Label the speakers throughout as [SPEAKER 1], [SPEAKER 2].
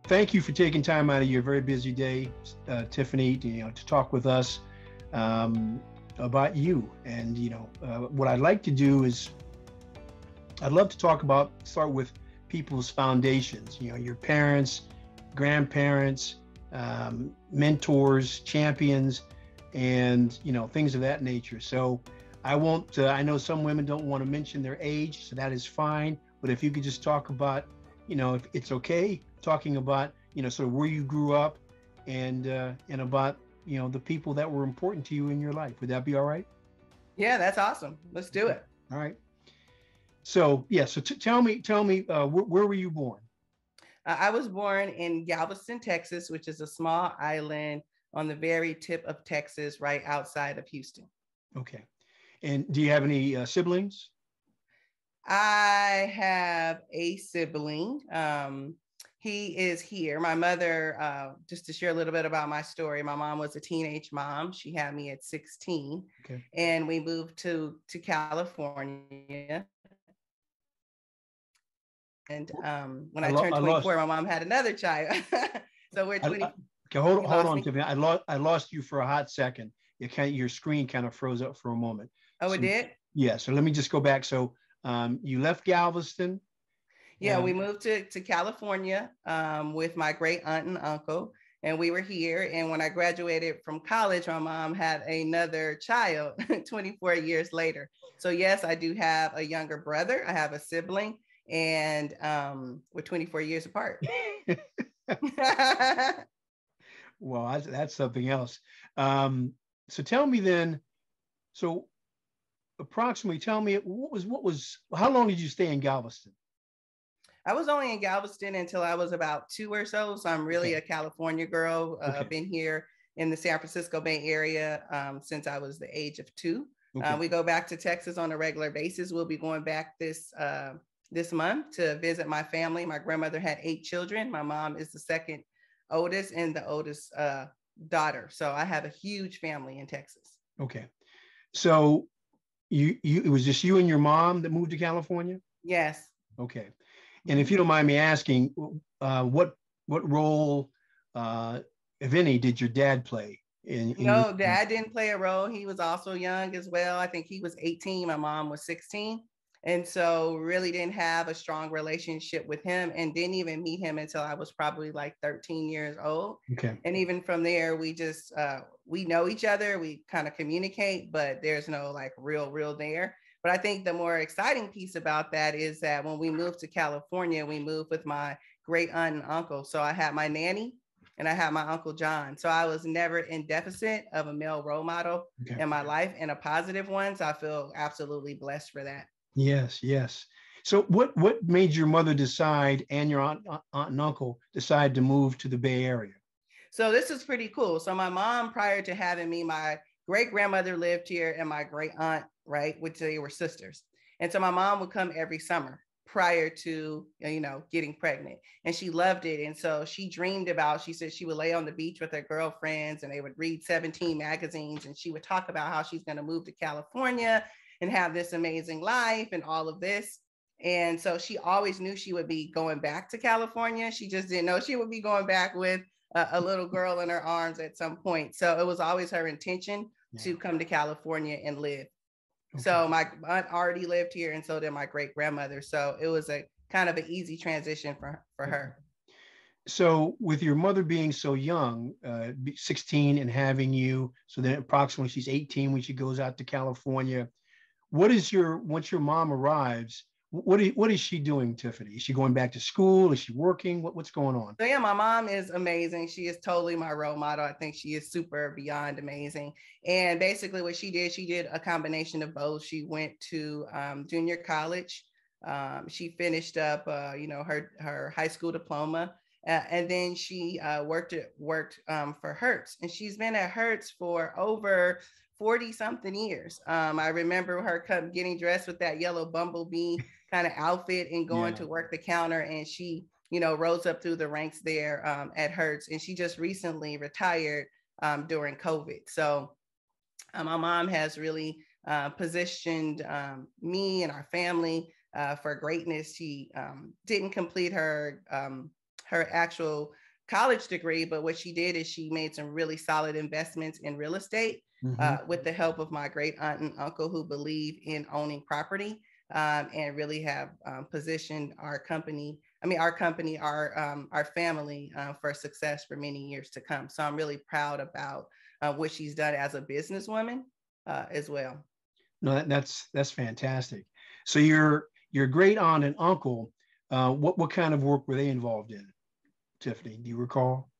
[SPEAKER 1] thank you for taking time out of your very busy day, Tiffany, to talk with us about you. And what I'd like to do is, I'd love to start with people's foundations. Your parents, grandparents, mentors, champions, and things of that nature. So I won't. I know some women don't want to mention their age, so that is fine. But if you could just talk about, if it's okay, talking about, sort of where you grew up, and about, the people that were important to you in your life. Would that be all right?
[SPEAKER 2] Yeah, that's awesome. Let's do it.
[SPEAKER 1] All right. So yeah. So tell me, where were you born?
[SPEAKER 2] I was born in Galveston, Texas, which is a small island on the very tip of Texas, right outside of Houston.
[SPEAKER 1] Okay. And do you have any siblings?
[SPEAKER 2] I have a sibling. He is here. My mother, just to share a little bit about my story, my mom was a teenage mom. She had me at 16, okay. And we moved to California. And when I turned 24, my mom had another child. So we're 20.
[SPEAKER 1] Okay, hold on, Tiffany. I lost you for a hot second. Your screen kind of froze up for a moment.
[SPEAKER 2] Oh, it did?
[SPEAKER 1] Yeah. So let me just go back. So you left Galveston.
[SPEAKER 2] Yeah, we moved to California with my great aunt and uncle, and we were here. And when I graduated from college, my mom had another child 24 years later. So yes, I do have a younger brother. I have a sibling, and we're 24 years apart.
[SPEAKER 1] Well, that's something else. So tell me then, so approximately tell me how long did you stay in Galveston?
[SPEAKER 2] I was only in Galveston until I was about 2 or so. So I'm really a California girl. I've been here in the San Francisco Bay Area since I was the age of 2. Okay. We go back to Texas on a regular basis. We'll be going back this month to visit my family. My grandmother had 8 children. My mom is the second oldest and the oldest daughter. So I have a huge family in Texas.
[SPEAKER 1] Okay. So it was just you and your mom that moved to California?
[SPEAKER 2] Yes.
[SPEAKER 1] Okay. And if you don't mind me asking, what role, if any, did your dad play?
[SPEAKER 2] No, Dad didn't play a role. He was also young as well. I think he was 18. My mom was 16. And so really didn't have a strong relationship with him, and didn't even meet him until I was probably like 13 years old.
[SPEAKER 1] Okay.
[SPEAKER 2] And even from there, we just, we know each other. We kind of communicate, but there's no like real there. But I think the more exciting piece about that is that when we moved to California, we moved with my great aunt and uncle. So I had my nanny and I had my Uncle John. So I was never in deficit of a male role model in my life, and a positive one. So I feel absolutely blessed for that.
[SPEAKER 1] Yes. So what made your mother decide, and your aunt and uncle decide to move to the Bay Area?
[SPEAKER 2] So this is pretty cool. So my mom, prior to having me, my great grandmother lived here, and my great aunt, right, which they were sisters. And so my mom would come every summer prior to, getting pregnant, and she loved it. And so she dreamed about, she said she would lay on the beach with her girlfriends and they would read 17 magazines, and she would talk about how she's going to move to California and have this amazing life and all of this. And so she always knew she would be going back to California. She just didn't know she would be going back with a little girl in her arms at some point. So it was always her intention to come to California and live. Okay. So my aunt already lived here, and so did my great grandmother. So it was a kind of an easy transition for her.
[SPEAKER 1] So with your mother being so young, 16, and having you, so then approximately she's 18 when she goes out to California. Once your mom arrives, what is she doing, Tiffany? Is she going back to school? Is she working? What's going on?
[SPEAKER 2] So yeah, my mom is amazing. She is totally my role model. I think she is super beyond amazing. And basically what she did a combination of both. She went to junior college. She finished up, her high school diploma. And then she worked for Hertz. And she's been at Hertz for over 40 something years. I remember her getting dressed with that yellow bumblebee kind of outfit and going to work the counter. And she, rose up through the ranks there at Hertz. And she just recently retired during COVID. So my mom has really positioned me and our family for greatness. She didn't complete her her actual college degree, but what she did is she made some really solid investments in real estate with the help of my great aunt and uncle who believe in owning property and really have positioned our company, our family for success for many years to come. So I'm really proud about what she's done as a businesswoman as well.
[SPEAKER 1] No, that's fantastic. So your great aunt and uncle, what kind of work were they involved in, Tiffany? Do you recall?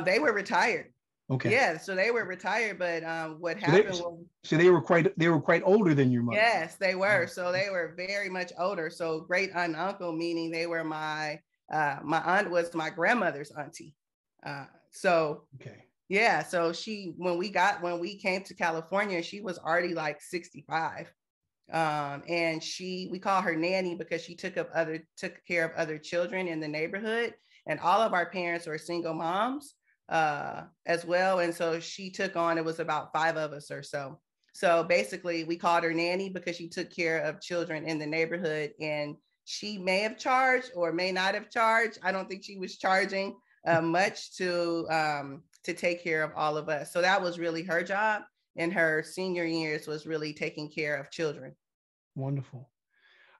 [SPEAKER 2] They were retired.
[SPEAKER 1] Okay.
[SPEAKER 2] Yeah, so they were retired, but what happened was,
[SPEAKER 1] so they were quite older than your mother.
[SPEAKER 2] Yes, they were. So they were very much older. So great aunt and uncle, meaning they were my aunt was my grandmother's auntie. So
[SPEAKER 1] okay.
[SPEAKER 2] Yeah, so when we came to California, she was already like 65. And we call her nanny because she took care of other children in the neighborhood. And all of our parents were single moms as well. And so she took on, it was about 5 of us or so. So basically we called her nanny because she took care of children in the neighborhood, and she may have charged or may not have charged. I don't think she was charging much to take care of all of us. So that was really her job in her senior years, was really taking care of children.
[SPEAKER 1] Wonderful.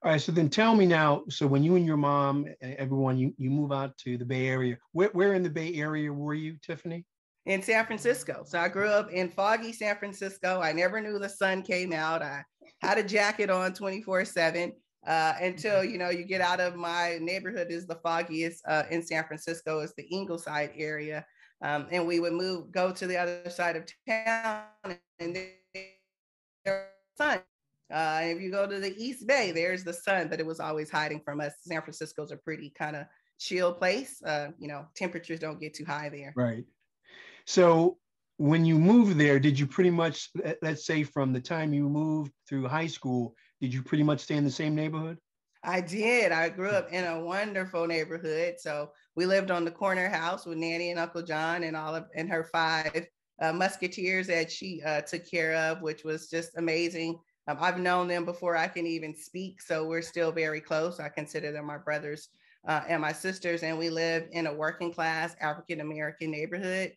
[SPEAKER 1] All right. So then tell me now, so when you and your mom and everyone, you move out to the Bay Area, where in the Bay Area were you, Tiffany?
[SPEAKER 2] In San Francisco. So I grew up in foggy San Francisco. I never knew the sun came out. I had a jacket on 24/7 until, you get out of my neighborhood is the foggiest in San Francisco, is the Ingleside area. And we would go to the other side of town, and there's sun. If you go to the East Bay, there's the sun, but it was always hiding from us. San Francisco's a pretty kind of chill place. Temperatures don't get too high there.
[SPEAKER 1] Right. So when you moved there, did you pretty much, let's say from the time you moved through high school, did you pretty much stay in the same neighborhood?
[SPEAKER 2] I did. I grew up in a wonderful neighborhood. So we lived on the corner house with Nanny and Uncle John and her 5 musketeers that she took care of, which was just amazing. I've known them before I can even speak, so we're still very close. I consider them my brothers and my sisters, and we live in a working class African-American neighborhood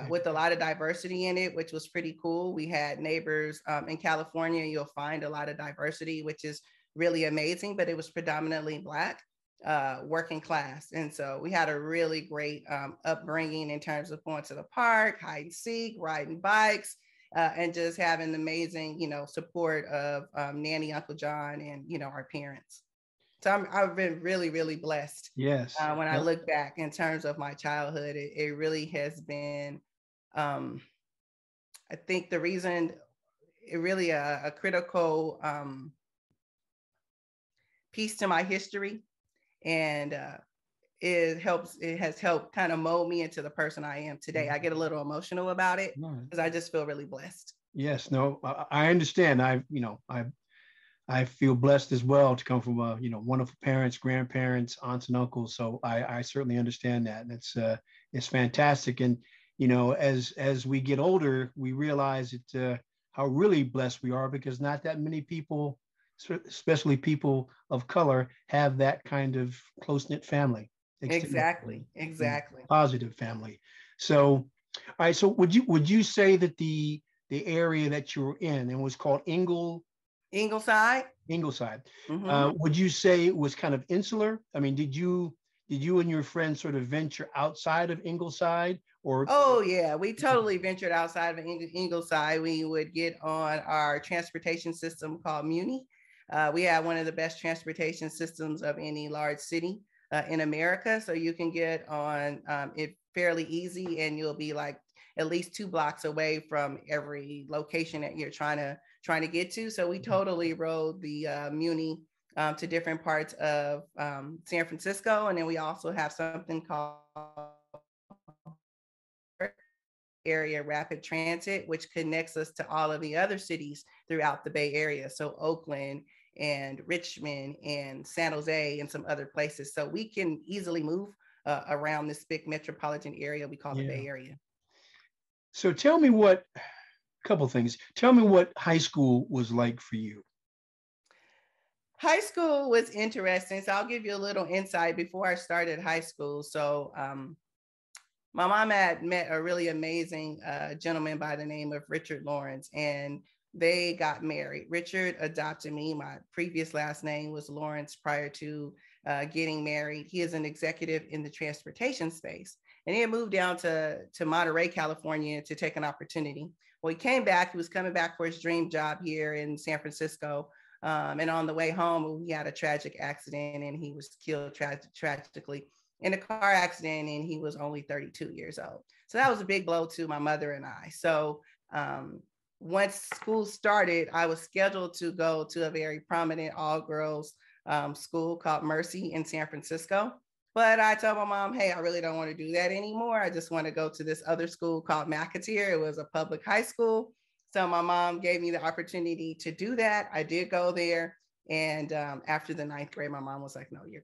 [SPEAKER 2] with a lot of diversity in it, which was pretty cool. We had neighbors in California. You'll find a lot of diversity, which is really amazing, but it was predominantly Black working class. And so we had a really great upbringing in terms of going to the park, hide and seek, riding bikes, and just having the amazing, support of Nanny, Uncle John, and, our parents. So I've been really, really blessed.
[SPEAKER 1] Yes.
[SPEAKER 2] When I look back in terms of my childhood, it really has been, I think the reason it really a critical piece to my history, and it has helped kind of mold me into the person I am today. I get a little emotional about it because I just feel really blessed.
[SPEAKER 1] Yes, no, I understand. I feel blessed as well to come from wonderful parents, grandparents, aunts and uncles. So I certainly understand that. And it's fantastic. And as we get older, we realize how really blessed we are, because not that many people, especially people of color, have that kind of close-knit family.
[SPEAKER 2] Exactly.
[SPEAKER 1] Positive family. So, all right. So would you say that the area that you were in, and was called Ingleside.
[SPEAKER 2] Mm-hmm.
[SPEAKER 1] Would you say it was kind of insular? I mean, did you and your friends sort of venture outside of Ingleside, or?
[SPEAKER 2] Oh yeah, we totally ventured outside of Ingleside. We would get on our transportation system called Muni. We have one of the best transportation systems of any large city in America. So you can get on it fairly easy, and you'll be like at least 2 blocks away from every location that you're trying to get to. So we totally rode the Muni to different parts of San Francisco. And then we also have something called Area Rapid Transit, which connects us to all of the other cities throughout the Bay Area. So Oakland and Richmond and San Jose and some other places. So we can easily move around this big metropolitan area we call the Bay Area.
[SPEAKER 1] So tell me a couple things. Tell me what high school was like for you.
[SPEAKER 2] High school was interesting. So I'll give you a little insight before I started high school. So my mom had met a really amazing gentleman by the name of Richard Lawrence, and they got married. Richard adopted me. My previous last name was Lawrence prior to getting married. He is an executive in the transportation space, and he had moved down to Monterey, California to take an opportunity. Well, he came back. He was coming back for his dream job here in San Francisco. And on the way home, he had a tragic accident and he was killed tragically in a car accident, and he was only 32 years old. So that was a big blow to my mother and I. So once school started, I was scheduled to go to a very prominent all-girls school called Mercy in San Francisco. But I told my mom, hey, I really don't want to do that anymore. I just want to go to this other school called McAteer. It was a public high school. So my mom gave me the opportunity to do that. I did go there. And after the 9th grade, my mom was like, no, you're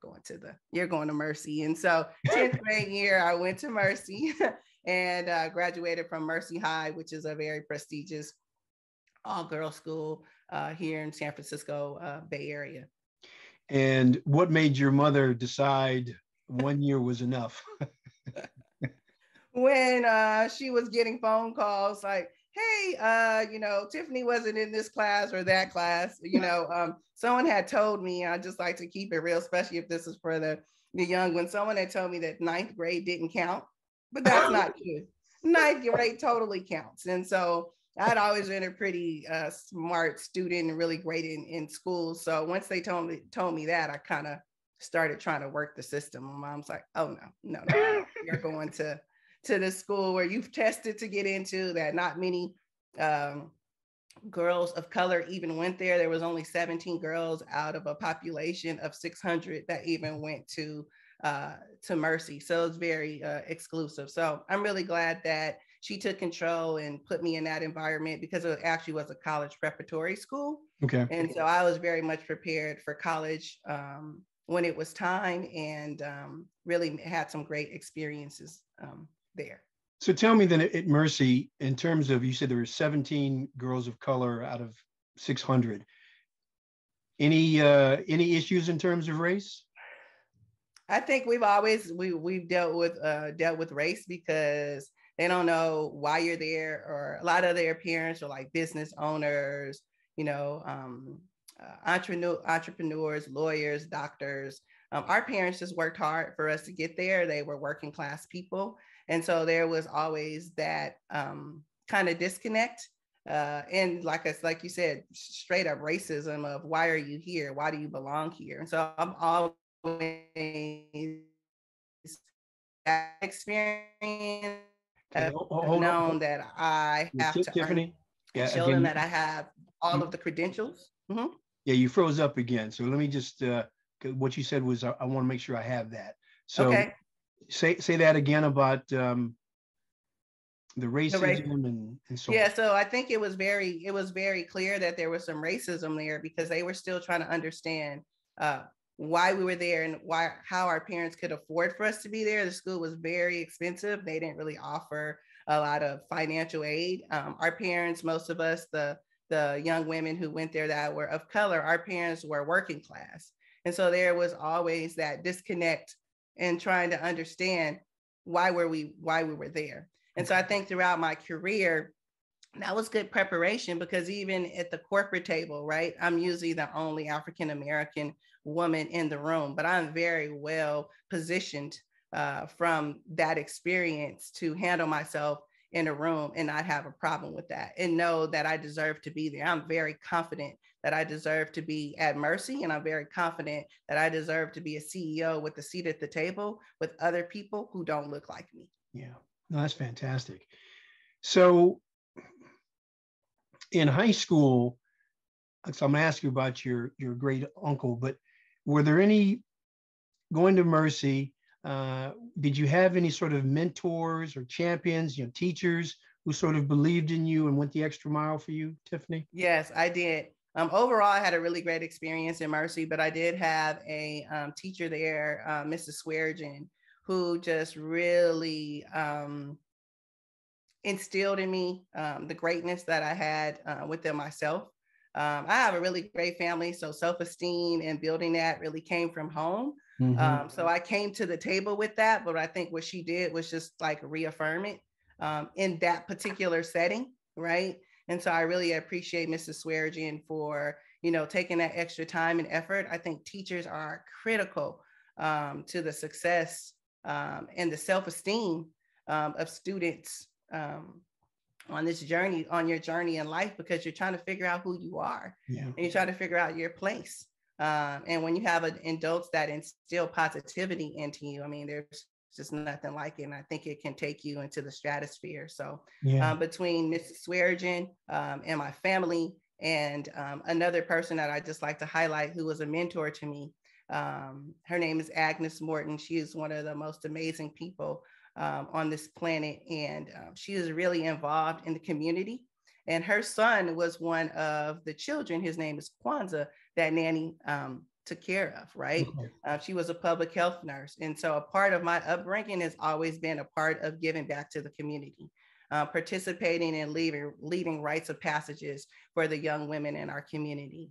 [SPEAKER 2] going to Mercy. And so 10th grade year, I went to Mercy and graduated from Mercy High, which is a very prestigious all-girls school here in San Francisco Bay Area.
[SPEAKER 1] And what made your mother decide 1 year was enough?
[SPEAKER 2] When she was getting phone calls like, hey, Tiffany wasn't in this class or that class, someone had told me, I just like to keep it real, especially if this is for the young one. Someone had told me that 9th grade didn't count, but that's not true. 9th grade totally counts. And so I'd always been a pretty smart student and really great in school. So once they told me that, I kind of started trying to work the system. My mom's like, oh, no, you're going to the school where you've tested to get into, that not many girls of color even went there. There was only 17 girls out of a population of 600 that even went to Mercy. So it's very exclusive. So I'm really glad that she took control and put me in that environment, because it actually was a college preparatory school.
[SPEAKER 1] Okay.
[SPEAKER 2] And so I was very much prepared for college when it was time, and really had some great experiences there.
[SPEAKER 1] So tell me then, at Mercy, in terms of, you said there were 17 girls of color out of 600. Any issues in terms of race?
[SPEAKER 2] I think we've dealt with race, because they don't know why you're there, or a lot of their parents are like business owners, entrepreneurs, lawyers, doctors. Our parents just worked hard for us to get there. They were working class people. And so there was always that kind of disconnect. And like you said, straight up racism of, why are you here? Why do you belong here? And so I'm always that experience. I've known that I have to
[SPEAKER 1] Tiffany,
[SPEAKER 2] show them that I have all of the credentials. Mm-hmm.
[SPEAKER 1] Yeah, you froze up again. So let me just, what you said was, I want to make sure I have that. So okay. Say that again about the racism and so on.
[SPEAKER 2] Yeah, so I think it was very clear that there was some racism there, because they were still trying to understand why we were there and how our parents could afford for us to be there. The school was very expensive. They didn't really offer a lot of financial aid. Our parents, most of us, the young women who went there that were of color, our parents were working class. And so there was always that disconnect in trying to understand why we were there. And so I think throughout my career, that was good preparation, because even at the corporate table, right, I'm usually the only African-American woman in the room, but I'm very well positioned from that experience to handle myself in a room and not have a problem with that, and know that I deserve to be there. I'm very confident that I deserve to be at Mercy, and I'm very confident that I deserve to be a CEO with a seat at the table with other people who don't look like me.
[SPEAKER 1] Yeah, no, that's fantastic. So in high school, so I'm gonna ask you about your great uncle, but were there any, going to Mercy, did you have any sort of mentors or champions, teachers who sort of believed in you and went the extra mile for you, Tiffany?
[SPEAKER 2] Yes, I did. Overall, I had a really great experience in Mercy, but I did have a teacher there, Mrs. Sweargen, who just really instilled in me the greatness that I had within myself. I have a really great family, so self-esteem and building that really came from home. So I came to the table with that, but I think what she did was just like reaffirm it in that particular setting, right? And so I really appreciate Mrs. Swearengin for, taking that extra time and effort. I think teachers are critical to the success and the self-esteem of students on this journey, on your journey in life, because you're trying to figure out who you are, and you're trying to figure out your place. And when you have adults that instill positivity into you, I mean, there's just nothing like it. And I think it can take you into the stratosphere. So between Mrs. Swearengin and my family, and another person that I just like to highlight who was a mentor to me, her name is Agnes Morton. She is one of the most amazing people on this planet. And she is really involved in the community. And her son was one of the children, his name is Kwanzaa, that Nanny took care of, right? She was a public health nurse. And so a part of my upbringing has always been a part of giving back to the community, participating and leading rites of passages for the young women in our community,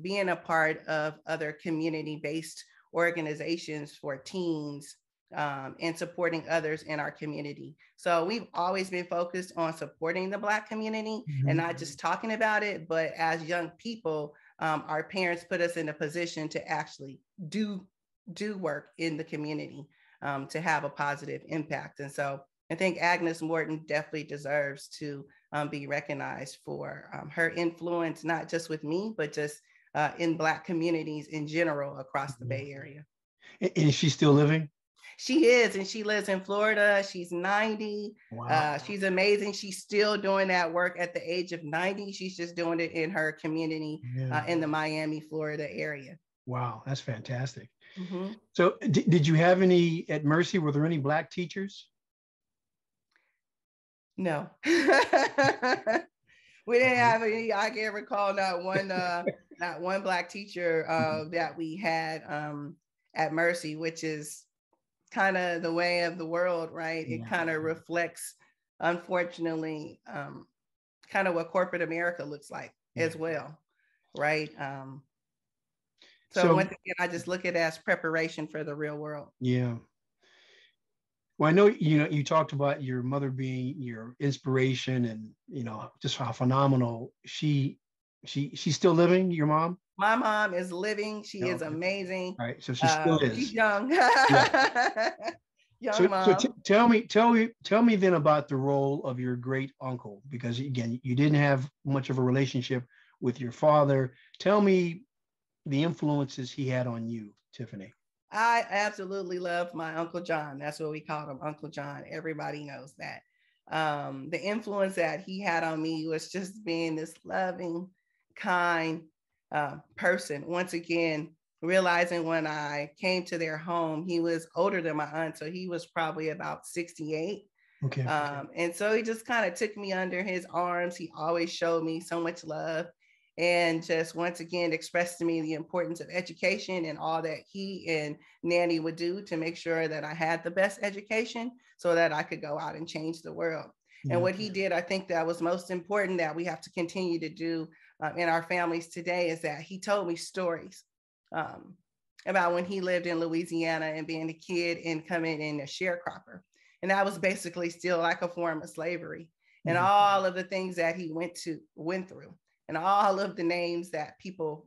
[SPEAKER 2] being a part of other community-based organizations for teens, and supporting others in our community. So we've always been focused on supporting the Black community and not just talking about it, but as young people, our parents put us in a position to actually do work in the community to have a positive impact. And so I think Agnes Morton definitely deserves to be recognized for her influence, not just with me, but just in Black communities in general across the Bay Area.
[SPEAKER 1] Is she still living?
[SPEAKER 2] She is, and she lives in Florida. She's 90.
[SPEAKER 1] Wow.
[SPEAKER 2] She's amazing. She's still doing that work at the age of 90. She's just doing it in her community in the Miami, Florida area.
[SPEAKER 1] Wow, that's fantastic. So did you have any, at Mercy, were there any Black teachers?
[SPEAKER 2] No. We didn't have any. I can't recall not one Black teacher that we had at Mercy, which is kind of the way of the world, right? It kind of reflects, unfortunately, kind of what corporate America looks like as well, right? So once again, I just look at it as preparation for the real world.
[SPEAKER 1] Yeah. Well, I know, you talked about your mother being your inspiration, and, just how phenomenal she's still living, your mom?
[SPEAKER 2] My mom is living. She is amazing.
[SPEAKER 1] All right. So she still is.
[SPEAKER 2] She's young. Young mom.
[SPEAKER 1] So tell me then about the role of your great uncle, because again, you didn't have much of a relationship with your father. Tell me the influences he had on you, Tiffany.
[SPEAKER 2] I absolutely love my Uncle John. That's what we called him, Uncle John. Everybody knows that. The influence that he had on me was just being this loving, kind person. Once again, realizing when I came to their home, he was older than my aunt, so he was probably about 68.
[SPEAKER 1] Okay.
[SPEAKER 2] And so he just kind of took me under his arms. He always showed me so much love, and just once again expressed to me the importance of education and all that he and Nanny would do to make sure that I had the best education so that I could go out and change the world. And what he did, I think that was most important that we have to continue to do in our families today, is that he told me stories about when he lived in Louisiana and being a kid and coming in a sharecropper. And that was basically still like a form of slavery, and all of the things that he went through, and all of the names that people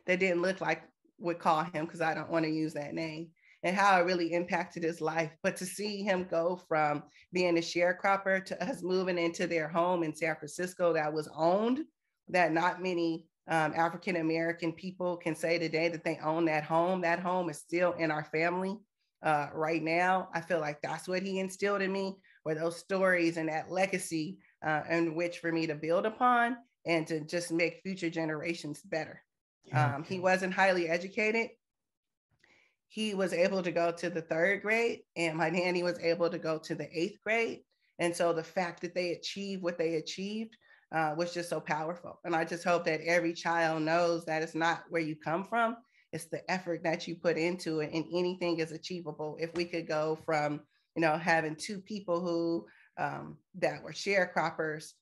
[SPEAKER 2] that didn't look like would call him, because I don't want to use that name, and how it really impacted his life. But to see him go from being a sharecropper to us moving into their home in San Francisco that was owned, that not many African-American people can say today that they own that home. That home is still in our family right now. I feel like that's what he instilled in me, were those stories and that legacy in which for me to build upon and to just make future generations better. He wasn't highly educated. He was able to go to the 3rd grade, and my nanny was able to go to the 8th grade. And so the fact that they achieved what they achieved was just so powerful. And I just hope that every child knows that it's not where you come from, it's the effort that you put into it, and anything is achievable. If we could go from, having 2 people who that were sharecroppers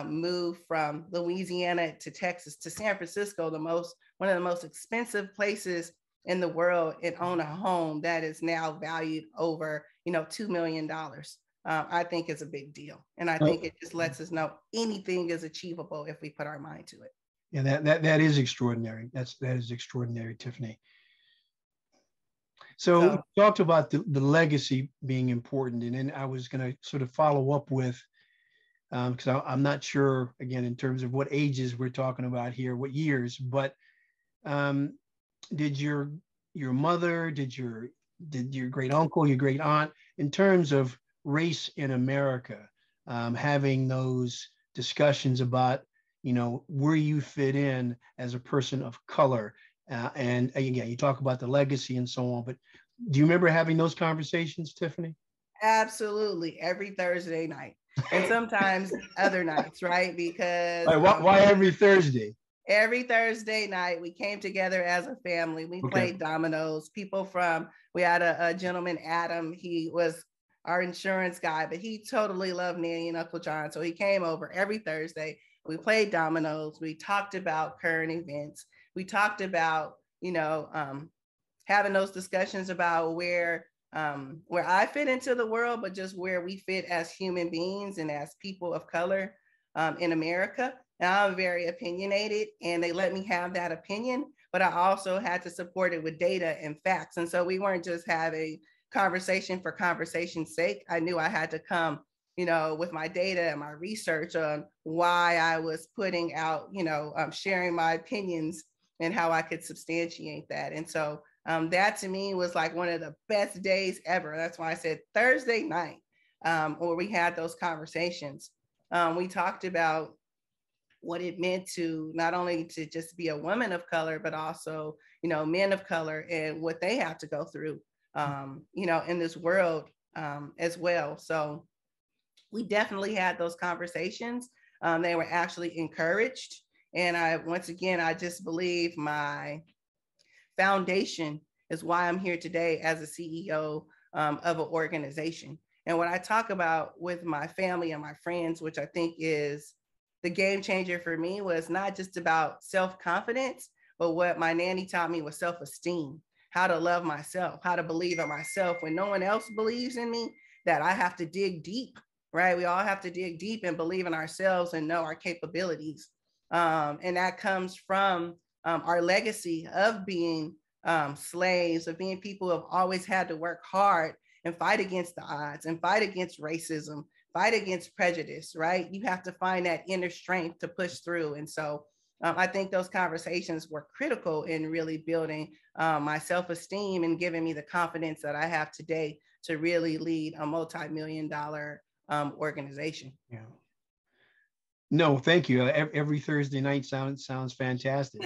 [SPEAKER 2] moved from Louisiana to Texas to San Francisco, one of the most expensive places in the world, and own a home that is now valued over, $2 million. I think is a big deal. And I think it just lets us know anything is achievable if we put our mind to it.
[SPEAKER 1] Yeah, that is extraordinary. That is extraordinary, Tiffany. So we talked about the legacy being important, and then I was going to sort of follow up with, because I'm not sure, again, in terms of what ages we're talking about here, what years, but did your mother, did your great uncle, your great aunt, in terms of race in America, having those discussions about, where you fit in as a person of color, and again, you talk about the legacy and so on, but do you remember having those conversations, Tiffany?
[SPEAKER 2] Absolutely, every Thursday night, and sometimes other nights, right? Because
[SPEAKER 1] why every Thursday?
[SPEAKER 2] Every Thursday night, we came together as a family. We played dominoes. We had a gentleman, Adam. He was our insurance guy, but he totally loved Nanny and Uncle John. So he came over every Thursday. We played dominoes. We talked about current events. We talked about, having those discussions about where I fit into the world, but just where we fit as human beings and as people of color in America. And I'm very opinionated, and they let me have that opinion, but I also had to support it with data and facts. And so we weren't just having conversation for conversation's sake. I knew I had to come, with my data and my research on why I was putting out, sharing my opinions and how I could substantiate that. And so that to me was like one of the best days ever. That's why I said Thursday night, where we had those conversations. We talked about what it meant to not only to just be a woman of color, but also, men of color and what they have to go through, in this world as well. So we definitely had those conversations. They were actually encouraged. And I just believe my foundation is why I'm here today as a CEO of an organization. And what I talk about with my family and my friends, which I think is the game changer for me, was not just about self-confidence, but what my nanny taught me was self-esteem, how to love myself, how to believe in myself when no one else believes in me, that I have to dig deep, right? We all have to dig deep and believe in ourselves and know our capabilities. And that comes from our legacy of being slaves, of being people who have always had to work hard and fight against the odds and fight against racism, fight against prejudice, right? You have to find that inner strength to push through. And so I think those conversations were critical in really building my self-esteem and giving me the confidence that I have today to really lead a multi-million-dollar organization.
[SPEAKER 1] Yeah. No, thank you. Every Thursday night sounds fantastic.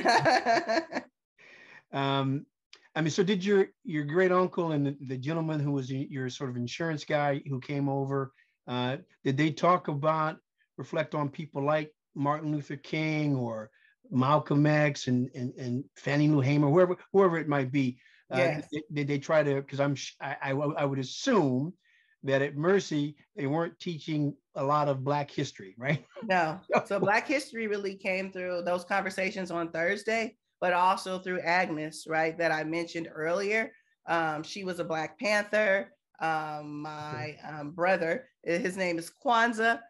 [SPEAKER 1] So did your great uncle and the gentleman who was your sort of insurance guy who came over, did they reflect on people like Martin Luther King or Malcolm X and Fannie Lou Hamer, whoever it might be?
[SPEAKER 2] Yes.
[SPEAKER 1] Did they try to? Because I would assume that at Mercy they weren't teaching a lot of Black history, right?
[SPEAKER 2] No. So Black history really came through those conversations on Thursday, but also through Agnes, right, that I mentioned earlier. She was a Black Panther. My brother, his name is Kwanzaa.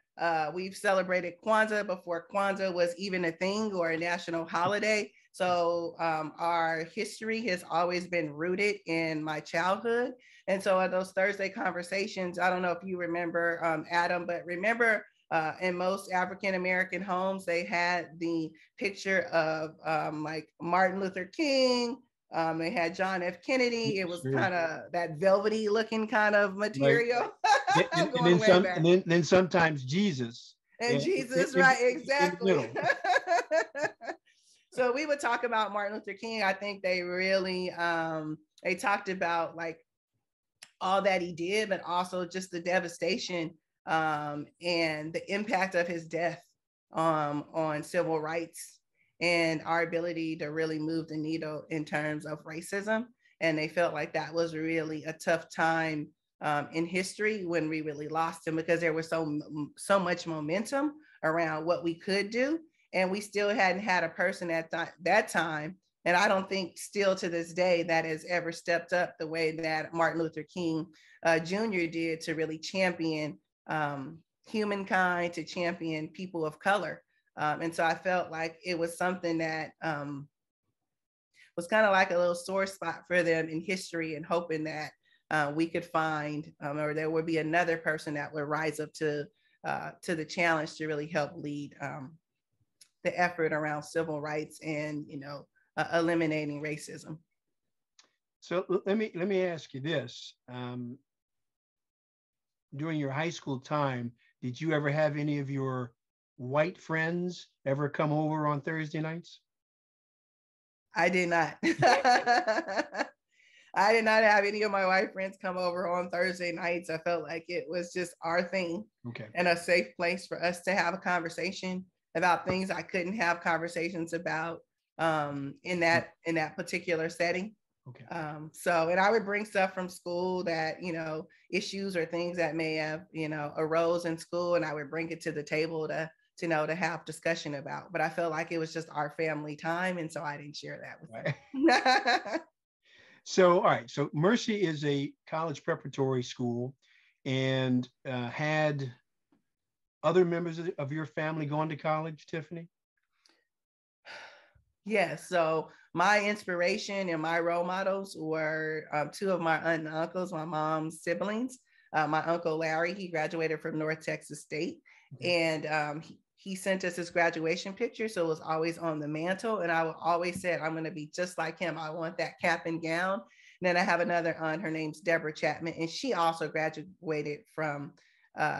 [SPEAKER 2] We've celebrated Kwanzaa before Kwanzaa was even a thing or a national holiday. So our history has always been rooted in my childhood. And so at those Thursday conversations, I don't know if you remember, Adam, but remember in most African-American homes, they had the picture of like Martin Luther King. They had John F. Kennedy. It was kind of that velvety looking kind of material.
[SPEAKER 1] Right. and then sometimes Jesus.
[SPEAKER 2] And Jesus, right, exactly. So we would talk about Martin Luther King. I think they really, they talked about like all that he did, but also just the devastation and the impact of his death on civil rights and our ability to really move the needle in terms of racism. And they felt like that was really a tough time in history when we really lost him, because there was so much momentum around what we could do. And we still hadn't had a person at that time, and I don't think still to this day, that has ever stepped up the way that Martin Luther King Jr. did to really champion humankind, to champion people of color. And so I felt like it was something that was kind of like a little sore spot for them in history, and hoping that we could find, or there would be another person that would rise up to the challenge to really help lead the effort around civil rights and, eliminating racism.
[SPEAKER 1] So let me ask you this. During your high school time, did you ever have any of your white friends ever come over on Thursday nights?
[SPEAKER 2] I did not. I did not have any of my white friends come over on Thursday nights. I felt like it was just our thing,
[SPEAKER 1] okay,
[SPEAKER 2] and a safe place for us to have a conversation about things I couldn't have conversations about in that particular setting.
[SPEAKER 1] Okay.
[SPEAKER 2] And I would bring stuff from school that, issues or things that may have, arose in school, and I would bring it to the table to have discussion about. But I felt like it was just our family time, and so I didn't share that with them.
[SPEAKER 1] So, all right. So Mercy is a college preparatory school, and had other members of your family gone to college, Tiffany?
[SPEAKER 2] Yes. So my inspiration and my role models were two of my aunt and uncles, my mom's siblings. My uncle Larry, he graduated from North Texas State, and he sent us his graduation picture. So it was always on the mantle. And I always said, I'm going to be just like him. I want that cap and gown. And then I have another aunt, her name's Deborah Chapman, and she also graduated from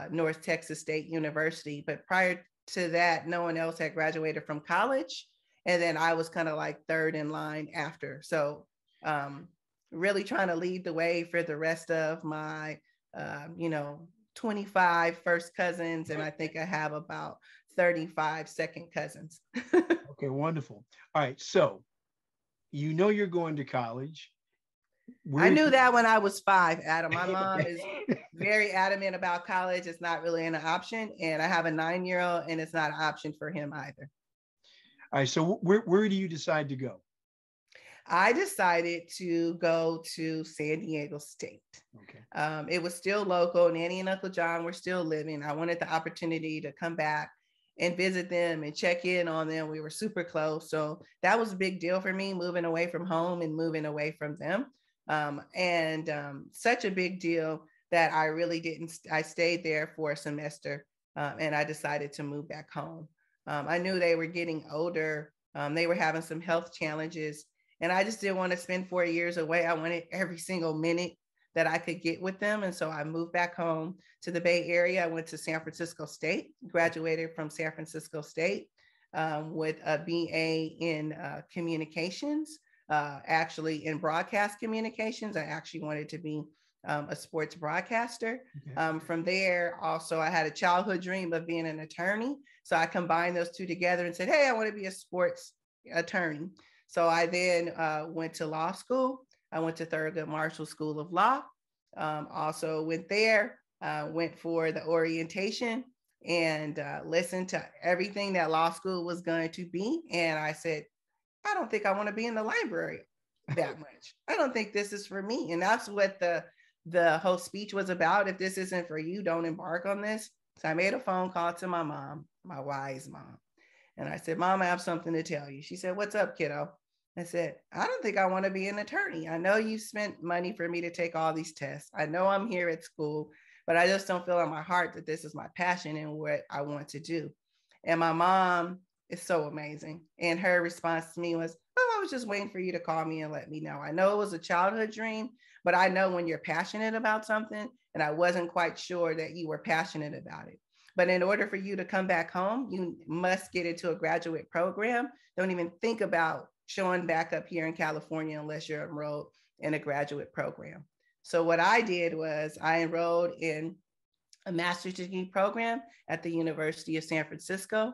[SPEAKER 2] North Texas State University. But prior to that, no one else had graduated from college. And then I was kind of like third in line after. So really trying to lead the way for the rest of my, 25 first cousins. And I think I have about 35 second cousins.
[SPEAKER 1] Okay, wonderful. All right. So, you're going to college.
[SPEAKER 2] I knew that when I was 5, Adam. My mom is very adamant about college. It's not really an option. And I have a 9-year-old, and it's not an option for him either.
[SPEAKER 1] All right. So where do you decide to go?
[SPEAKER 2] I decided to go to San Diego State.
[SPEAKER 1] Okay.
[SPEAKER 2] It was still local. Nanny and Uncle John were still living. I wanted the opportunity to come back and visit them and check in on them. We were super close. So that was a big deal for me, moving away from home and moving away from them. Such a big deal that I really I stayed there for a semester, and I decided to move back home. I knew they were getting older. They were having some health challenges, and I just didn't want to spend 4 years away. I wanted every single minute that I could get with them. And so I moved back home to the Bay Area. I went to San Francisco State, graduated from San Francisco State with a BA in communications, actually in broadcast communications. I actually wanted to be a sports broadcaster. Okay. From there, also, I had a childhood dream of being an attorney. So I combined those two together and said, hey, I want to be a sports attorney. So I then went to law school. I went to Thurgood Marshall School of Law. Also went there, went for the orientation and listened to everything that law school was going to be. And I said, I don't think I want to be in the library that much. I don't think this is for me. And that's what the whole speech was about. If this isn't for you, don't embark on this. So I made a phone call to my mom, my wise mom. And I said, Mom, I have something to tell you. She said, what's up, kiddo? I said, I don't think I want to be an attorney. I know you spent money for me to take all these tests. I know I'm here at school, but I just don't feel in my heart that this is my passion and what I want to do. And my mom is so amazing. And her response to me was, oh, I was just waiting for you to call me and let me know. I know it was a childhood dream, but I know when you're passionate about something, and I wasn't quite sure that you were passionate about it. But in order for you to come back home, you must get into a graduate program. Don't even think about showing back up here in California unless you're enrolled in a graduate program. So what I did was I enrolled in a master's degree program at the University of San Francisco.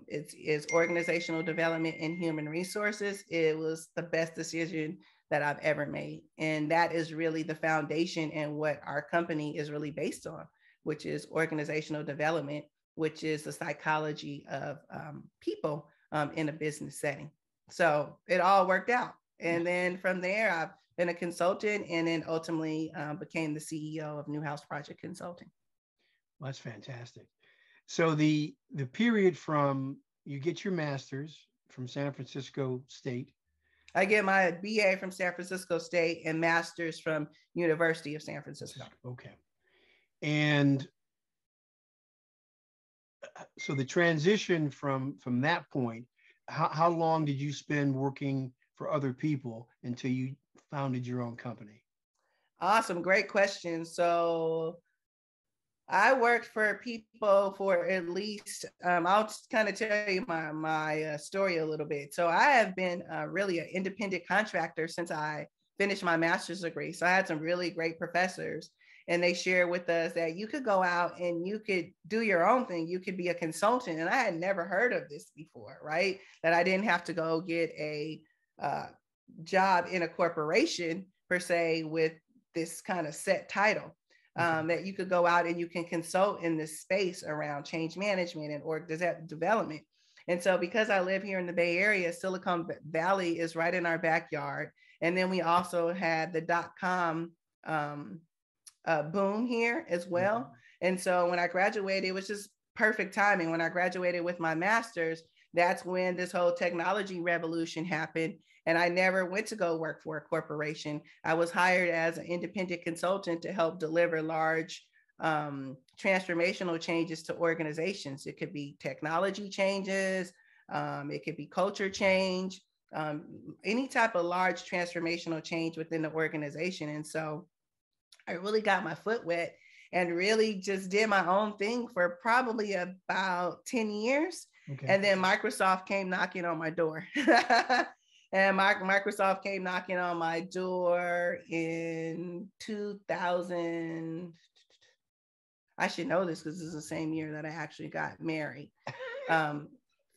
[SPEAKER 2] It's organizational development and human resources. It was the best decision that I've ever made. And that is really the foundation and what our company is really based on, which is organizational development which is the psychology of people in a business setting. So it all worked out. And then from there, I've been a consultant and then ultimately became the CEO of Newhouse Project Consulting.
[SPEAKER 1] Well, that's fantastic. So the period from you get your master's from San Francisco State.
[SPEAKER 2] I get my BA from San Francisco State and master's from University of San Francisco.
[SPEAKER 1] Okay. And so the transition from that point, how long did you spend working for other people until you founded your own company?
[SPEAKER 2] Awesome. Great question. So I worked for people for at least, I'll just kind of tell you my story a little bit. So I have been really an independent contractor since I finished my master's degree. So I had some really great professors, and they shared with us that you could go out and you could do your own thing. You could be a consultant. And I had never heard of this before, right? That I didn't have to go get a job in a corporation per se with this kind of set title. That you could go out and you can consult in this space around change management and org development. And so because I live here in the Bay Area, Silicon Valley is right in our backyard. And then we also had the .com boom here as well. And so when I graduated, it was just perfect timing. When I graduated with my master's, that's when this whole technology revolution happened. And I never went to go work for a corporation. I was hired as an independent consultant to help deliver large transformational changes to organizations. It could be technology changes. It could be culture change, any type of large transformational change within the organization. And so I really got my foot wet and really just did my own thing for probably about 10 years. Okay. And then Microsoft came knocking on my door. And Microsoft came knocking on my door in 2000. I should know this because this is the same year that I actually got married,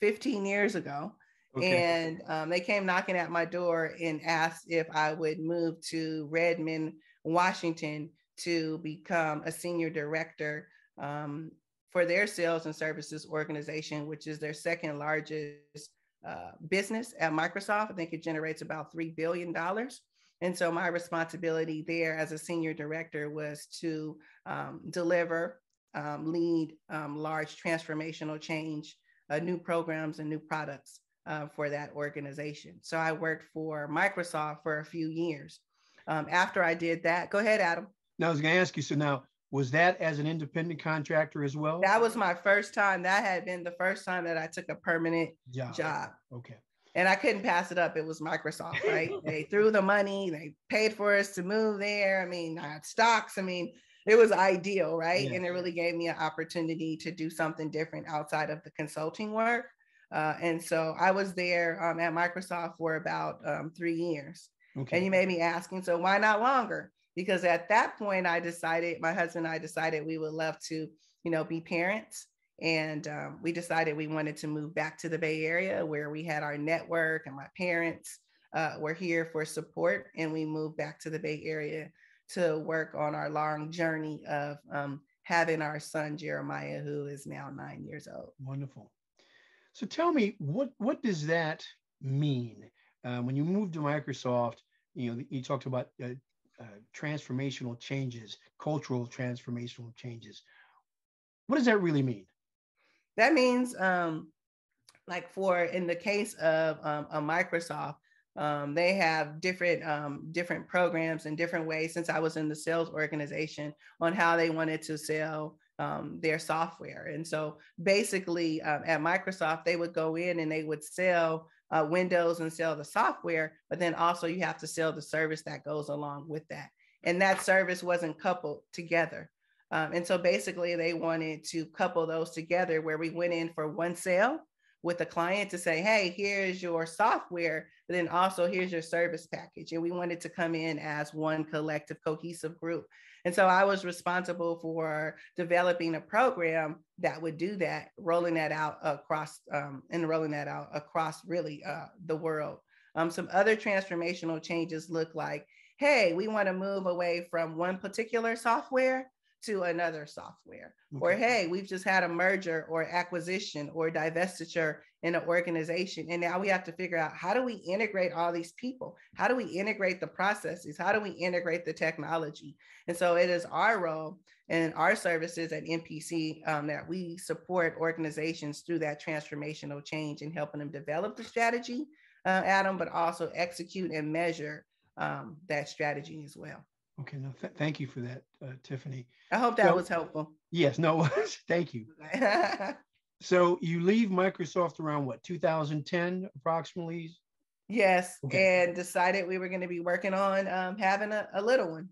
[SPEAKER 2] 15 years ago. Okay. And they came knocking at my door and asked if I would move to Redmond, Washington to become a senior director for their sales and services organization, which is their second largest business at Microsoft. I think it generates about $3 billion. And so my responsibility there as a senior director was to deliver, lead large transformational change, new programs and new products for that organization. So I worked for Microsoft for a few years. After I did that, go ahead, Adam.
[SPEAKER 1] Now I was going to ask you, so now, was that as an independent contractor as well?
[SPEAKER 2] That was my first time. That had been the first time that I took a permanent job.
[SPEAKER 1] Okay.
[SPEAKER 2] And I couldn't pass it up. It was Microsoft, right? They threw the money. They paid for us to move there. I mean, I had stocks. I mean, it was ideal, right? Yeah. And it really gave me an opportunity to do something different outside of the consulting work. And so I was there at Microsoft for about 3 years. Okay. And you made me asking, so why not longer? Because at that point, my husband and I decided we would love to, be parents. And we decided we wanted to move back to the Bay Area where we had our network and my parents were here for support. And we moved back to the Bay Area to work on our long journey of having our son, Jeremiah, who is now 9 years old.
[SPEAKER 1] Wonderful. So tell me, what does that mean? When you moved to Microsoft, you talked about transformational changes, cultural transformational changes. What does that really mean?
[SPEAKER 2] That means, in the case of a Microsoft, they have different programs and different ways, since I was in the sales organization, on how they wanted to sell their software. And so basically at Microsoft, they would go in and they would sell Windows and sell the software, but then also you have to sell the service that goes along with that. And that service wasn't coupled together. And so basically they wanted to couple those together, where we went in for one sale with the client to say, hey, here's your software, but then also here's your service package. And we wanted to come in as one collective, cohesive group. And so I was responsible for developing a program that would do that, rolling that out across really the world. Some other transformational changes look like, hey, we want to move away from one particular software to another software.
[SPEAKER 1] Okay.
[SPEAKER 2] Or, hey, we've just had a merger or acquisition or divestiture in an organization. And now we have to figure out, how do we integrate all these people? How do we integrate the processes? How do we integrate the technology? And so it is our role and our services at NPC that we support organizations through that transformational change and helping them develop the strategy, Adam, but also execute and measure that strategy as well.
[SPEAKER 1] Okay, no, thank you for that, Tiffany.
[SPEAKER 2] I hope that was helpful.
[SPEAKER 1] Yes, no, thank you. So you leave Microsoft around what, 2010 approximately?
[SPEAKER 2] Yes, okay. And decided we were going to be working on having a little one.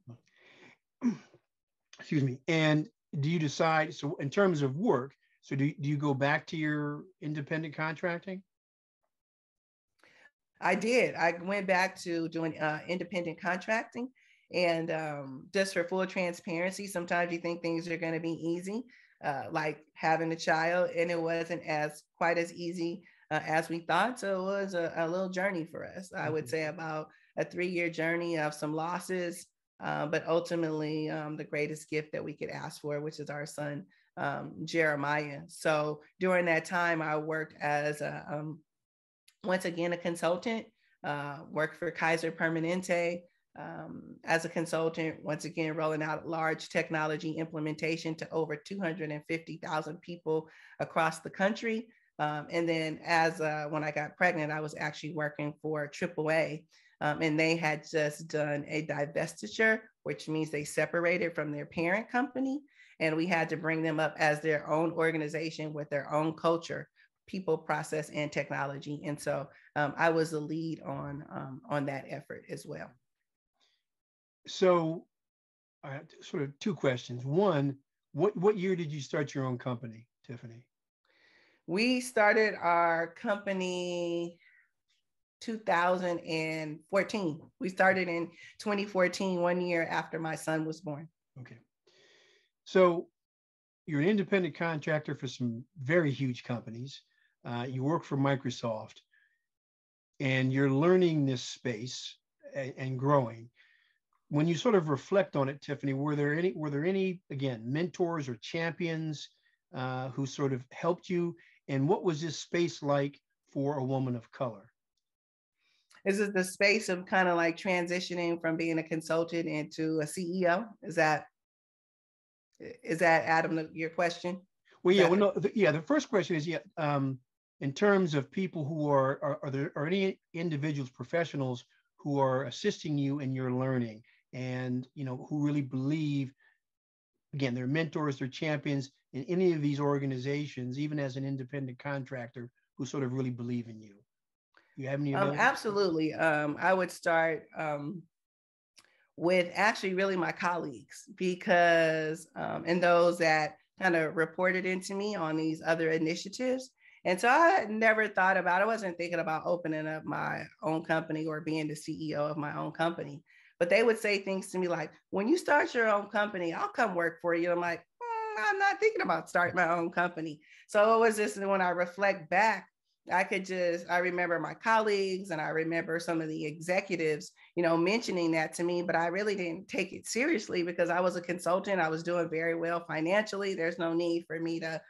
[SPEAKER 1] Excuse me. And do you decide, so in terms of work, so do you go back to your independent contracting?
[SPEAKER 2] I did. I went back to doing independent contracting. And just for full transparency, sometimes you think things are going to be easy, like having a child, and it wasn't quite as easy as we thought. So it was a little journey for us. I would say about a 3-year journey of some losses, but ultimately the greatest gift that we could ask for, which is our son, Jeremiah. So during that time, I worked as once again a consultant, worked for Kaiser Permanente. As a consultant, once again, rolling out large technology implementation to over 250,000 people across the country. And then when I got pregnant, I was actually working for AAA, and they had just done a divestiture, which means they separated from their parent company. And we had to bring them up as their own organization with their own culture, people, process, and technology. And so I was the lead on that effort as well.
[SPEAKER 1] So I have sort of 2 questions. One, what year did you start your own company, Tiffany?
[SPEAKER 2] We started our company 2014. We started in 2014, 1 year after my son was born.
[SPEAKER 1] Okay. So you're an independent contractor for some very huge companies. You work for Microsoft, and you're learning this space and growing. When you sort of reflect on it, Tiffany, were there any again, mentors or champions who sort of helped you? And what was this space like for a woman of color?
[SPEAKER 2] Is it the space of kind of like transitioning from being a consultant into a CEO? Is that Adam, your question?
[SPEAKER 1] Well, yeah, the first question is, in terms of people who are there any individuals, professionals who are assisting you in your learning, and who really believe, again, they're mentors, they're champions in any of these organizations, even as an independent contractor, who sort of really believe in you? You have any of those?
[SPEAKER 2] Absolutely. I would start with actually really my colleagues, because and those that kind of reported into me on these other initiatives. And so I had never thought about, I wasn't thinking about opening up my own company or being the CEO of my own company. But they would say things to me like, when you start your own company, I'll come work for you. I'm like, I'm not thinking about starting my own company. So it was just, when I reflect back, I remember my colleagues, and I remember some of the executives, mentioning that to me, but I really didn't take it seriously because I was a consultant. I was doing very well financially. There's no need for me to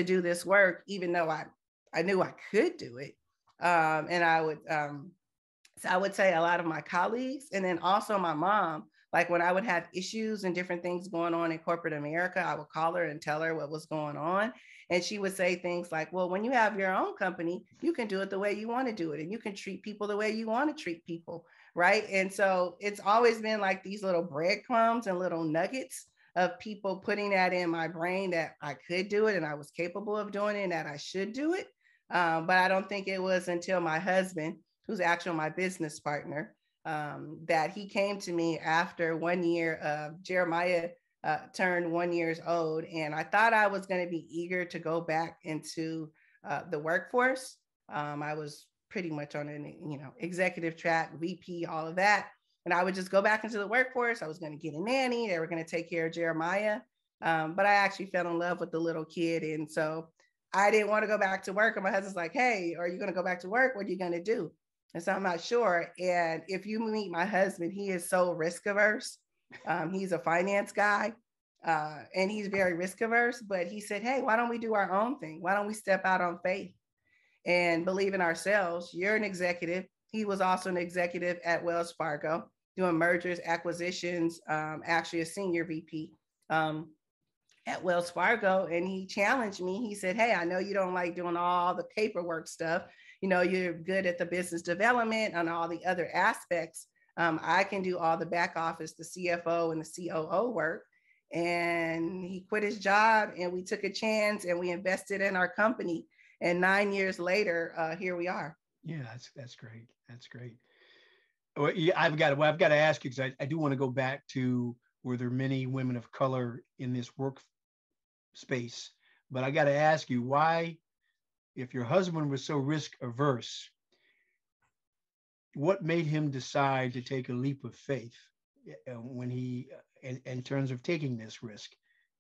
[SPEAKER 2] do this work, even though I knew I could do it. And I would say a lot of my colleagues, and then also my mom, like when I would have issues and different things going on in corporate America, I would call her and tell her what was going on. And she would say things like, well, when you have your own company, you can do it the way you want to do it. And you can treat people the way you want to treat people. Right. And so it's always been like these little breadcrumbs and little nuggets of people putting that in my brain that I could do it and I was capable of doing it and that I should do it. But I don't think it was until my husband, who's actually my business partner, that he came to me after 1 year. Jeremiah turned 1 year old, and I thought I was going to be eager to go back into the workforce. I was pretty much on an executive track, VP, all of that, and I would just go back into the workforce. I was going to get a nanny. They were going to take care of Jeremiah, but I actually fell in love with the little kid, and so I didn't want to go back to work. And my husband's like, "Hey, are you going to go back to work? What are you going to do?" And so I'm not sure. And if you meet my husband, he is so risk averse. He's a finance guy. and he's very risk averse, but he said, hey, why don't we do our own thing? Why don't we step out on faith and believe in ourselves? You're an executive. He was also an executive at Wells Fargo doing mergers, acquisitions, actually a senior VP at Wells Fargo. And he challenged me. He said, hey, I know you don't like doing all the paperwork stuff. You know, you're good at the business development and all the other aspects. I can do all the back office, the CFO and the COO work. And he quit his job and we took a chance and we invested in our company. And 9 years later, here we are.
[SPEAKER 1] Yeah, that's great. That's great. Well, yeah, I've got to ask you, because I do want to go back to, were there many women of color in this workspace? But I got to ask you, why, if your husband was so risk averse, what made him decide to take a leap of faith when he, in terms of taking this risk?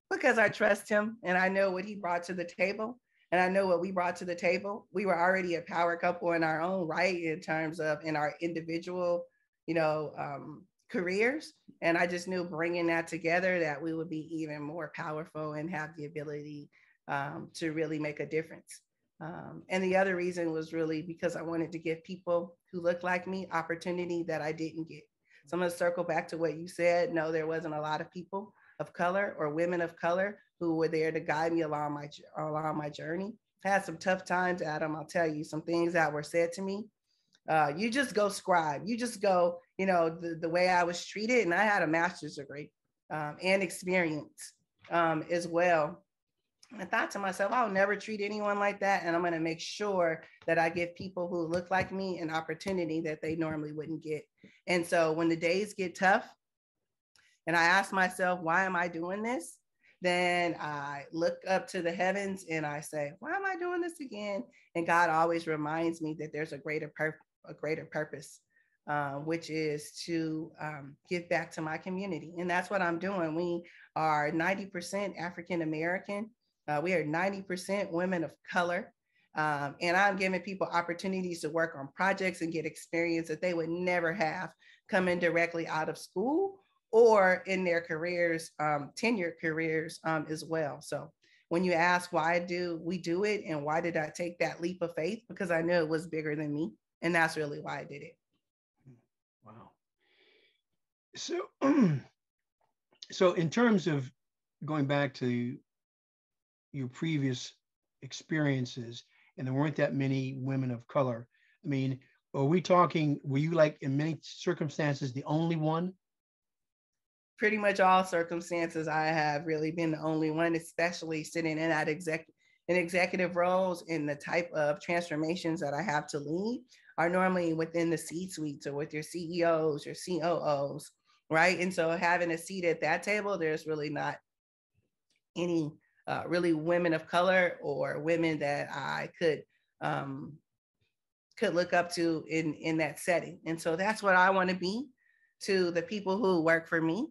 [SPEAKER 2] Because I trust him and I know what he brought to the table. And I know what we brought to the table. We were already a power couple in our own right in terms of in our individual, careers. And I just knew bringing that together that we would be even more powerful and have the ability to really make a difference. And the other reason was really because I wanted to give people who look like me opportunity that I didn't get. So I'm going to circle back to what you said. No, there wasn't a lot of people of color or women of color who were there to guide me along my journey. I had some tough times, Adam. I'll tell you some things that were said to me. You just go scribe. You just go, the way I was treated. And I had a master's degree and experience as well. And I thought to myself, I'll never treat anyone like that. And I'm going to make sure that I give people who look like me an opportunity that they normally wouldn't get. And so when the days get tough and I ask myself, why am I doing this? Then I look up to the heavens and I say, why am I doing this again? And God always reminds me that there's a greater purpose, which is to give back to my community. And that's what I'm doing. We are 90% African-American. We are 90% women of color. And I'm giving people opportunities to work on projects and get experience that they would never have coming directly out of school or in their careers, tenured careers as well. So when you ask why do we do it and why did I take that leap of faith? Because I knew it was bigger than me. And that's really why I did it.
[SPEAKER 1] Wow. So, so in terms of going back to your previous experiences, and there weren't that many women of color, I mean, were you like in many circumstances the only one?
[SPEAKER 2] Pretty much all circumstances, I have really been the only one, especially sitting in that executive roles, and the type of transformations that I have to lead are normally within the C-suites or with your CEOs, your COOs, right? And so having a seat at that table, there's really not any really women of color or women that I could look up to in that setting. And so that's what I want to be to the people who work for me.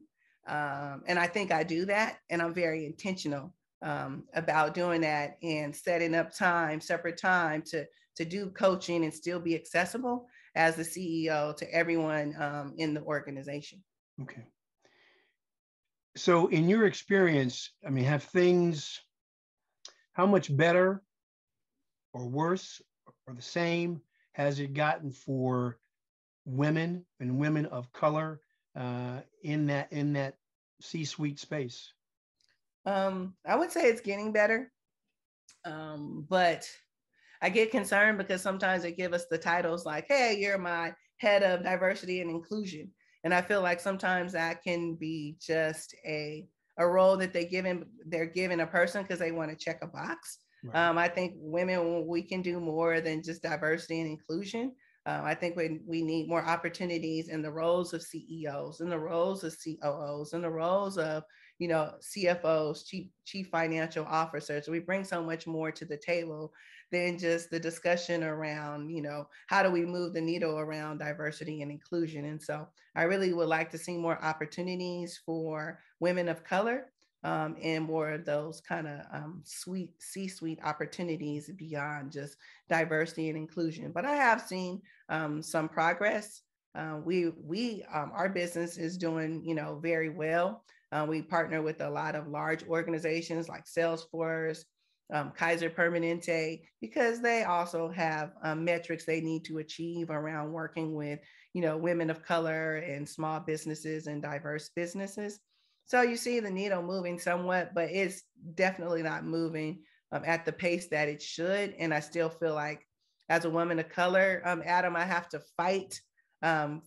[SPEAKER 2] And I think I do that. And I'm very intentional about doing that and setting up separate time to do coaching and still be accessible as the CEO to everyone in the organization.
[SPEAKER 1] Okay. So in your experience, I mean, how much better or worse or the same has it gotten for women and women of color in that C-suite space?
[SPEAKER 2] I would say it's getting better, but I get concerned because sometimes they give us the titles like, hey, you're my head of diversity and inclusion. And I feel like sometimes that can be just a role that they're giving a person because they want to check a box. Right. I think women, we can do more than just diversity and inclusion. I think we need more opportunities in the roles of CEOs, in the roles of COOs, in the roles of, CFOs, chief financial officers. We bring so much more to the table than just the discussion around, how do we move the needle around diversity and inclusion? And so I really would like to see more opportunities for women of color and more of those kind of C-suite opportunities beyond just diversity and inclusion. But I have seen some progress Our business is doing, very well. We partner with a lot of large organizations like Salesforce, Kaiser Permanente, because they also have metrics they need to achieve around working with, women of color and small businesses and diverse businesses. So you see the needle moving somewhat, but it's definitely not moving at the pace that it should. And I still feel like, as a woman of color, Adam, I have to fight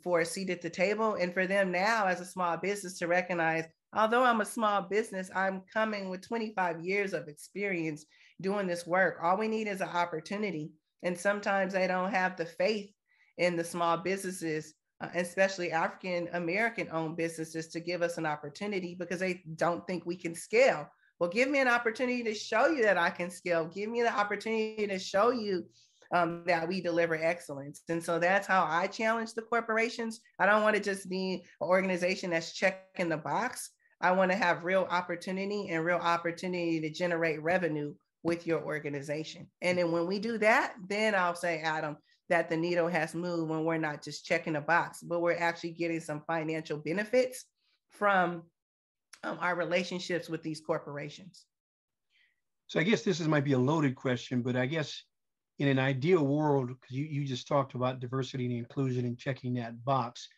[SPEAKER 2] for a seat at the table. And for them now, as a small business, to recognize, although I'm a small business, I'm coming with 25 years of experience doing this work. All we need is an opportunity. And sometimes they don't have the faith in the small businesses, especially African American owned businesses, to give us an opportunity because they don't think we can scale. Well, give me an opportunity to show you that I can scale. Give me the opportunity to show you that we deliver excellence. And so that's how I challenge the corporations. I don't want to just be an organization that's checking the box. I want to have real opportunity to generate revenue with your organization. And then when we do that, then I'll say, Adam, that the needle has moved when we're not just checking a box, but we're actually getting some financial benefits from our relationships with these corporations.
[SPEAKER 1] So I guess this might be a loaded question, but I guess in an ideal world, because you just talked about diversity and inclusion and checking that box,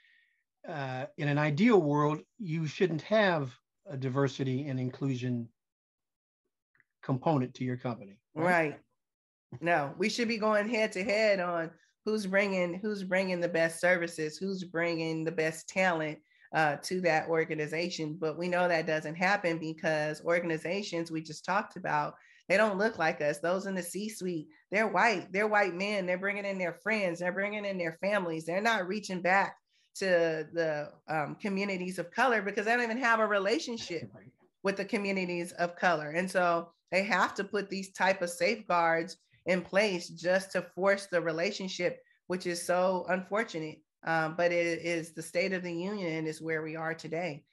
[SPEAKER 1] in an ideal world, you shouldn't have a diversity and inclusion component to your company.
[SPEAKER 2] Right. No, we should be going head to head on who's bringing the best services, who's bringing the best talent to that organization. But we know that doesn't happen because organizations we just talked about, they don't look like us. Those in the C-suite, they're white men. They're bringing in their friends. They're bringing in their families. They're not reaching back to the communities of color because they don't even have a relationship with the communities of color. And so they have to put these type of safeguards in place just to force the relationship, which is so unfortunate. But it is the state of the union is where we are today,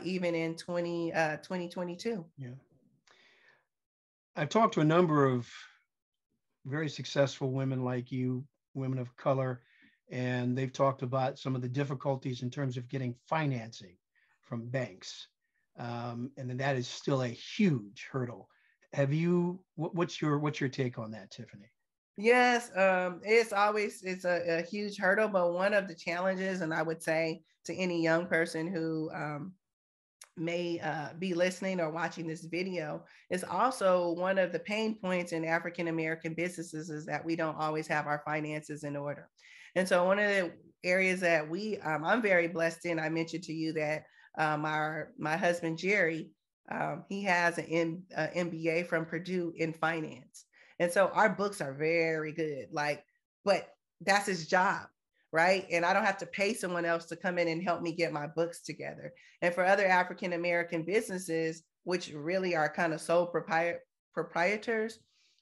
[SPEAKER 2] even in 2022.
[SPEAKER 1] Yeah. I've talked to a number of very successful women like you, women of color, and they've talked about some of the difficulties in terms of getting financing from banks. And then that is still a huge hurdle. What's your take on that, Tiffany?
[SPEAKER 2] Yes, it's a huge hurdle, but one of the challenges, and I would say to any young person who may be listening or watching this video, is also one of the pain points in African American businesses is that we don't always have our finances in order. And so one of the areas that I'm very blessed in, I mentioned to you that my husband, Jerry, he has an MBA from Purdue in finance. And so our books are very good, but that's his job, right? And I don't have to pay someone else to come in and help me get my books together. And for other African-American businesses, which really are kind of sole proprietors,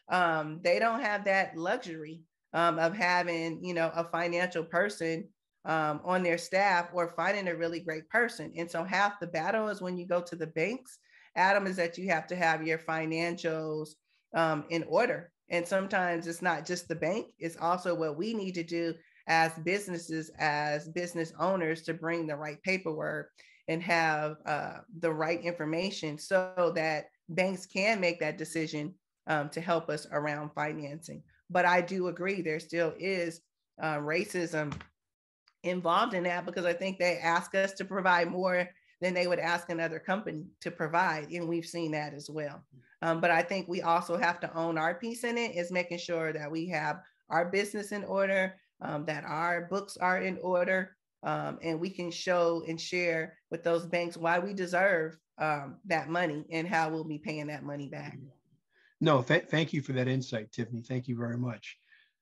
[SPEAKER 2] they don't have that luxury of having, a financial person on their staff or finding a really great person. And so half the battle is when you go to the banks, Adam, is that you have to have your financials in order. And sometimes it's not just the bank, it's also what we need to do as businesses, as business owners, to bring the right paperwork and have the right information so that banks can make that decision to help us around financing. But I do agree there still is racism involved in that because I think they ask us to provide more than they would ask another company to provide. And we've seen that as well. But I think we also have to own our piece in it, is making sure that we have our business in order, that our books are in order, and we can show and share with those banks why we deserve that money and how we'll be paying that money back.
[SPEAKER 1] No, thank you for that insight, Tiffany. Thank you very much.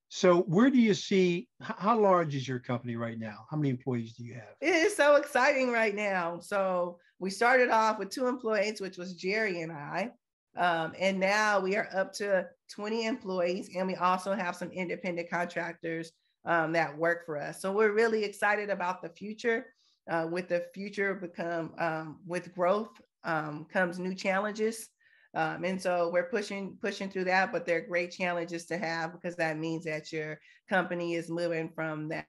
[SPEAKER 1] So where do you see, how large is your company right now? How many employees do you have?
[SPEAKER 2] It is so exciting right now. So we started off with 2 employees, which was Jerry and I. And now we are up to 20 employees. And we also have some independent contractors that work for us. So we're really excited about the future. With the future with growth comes new challenges. And so we're pushing through that, but they're great challenges to have because that means that your company is moving from that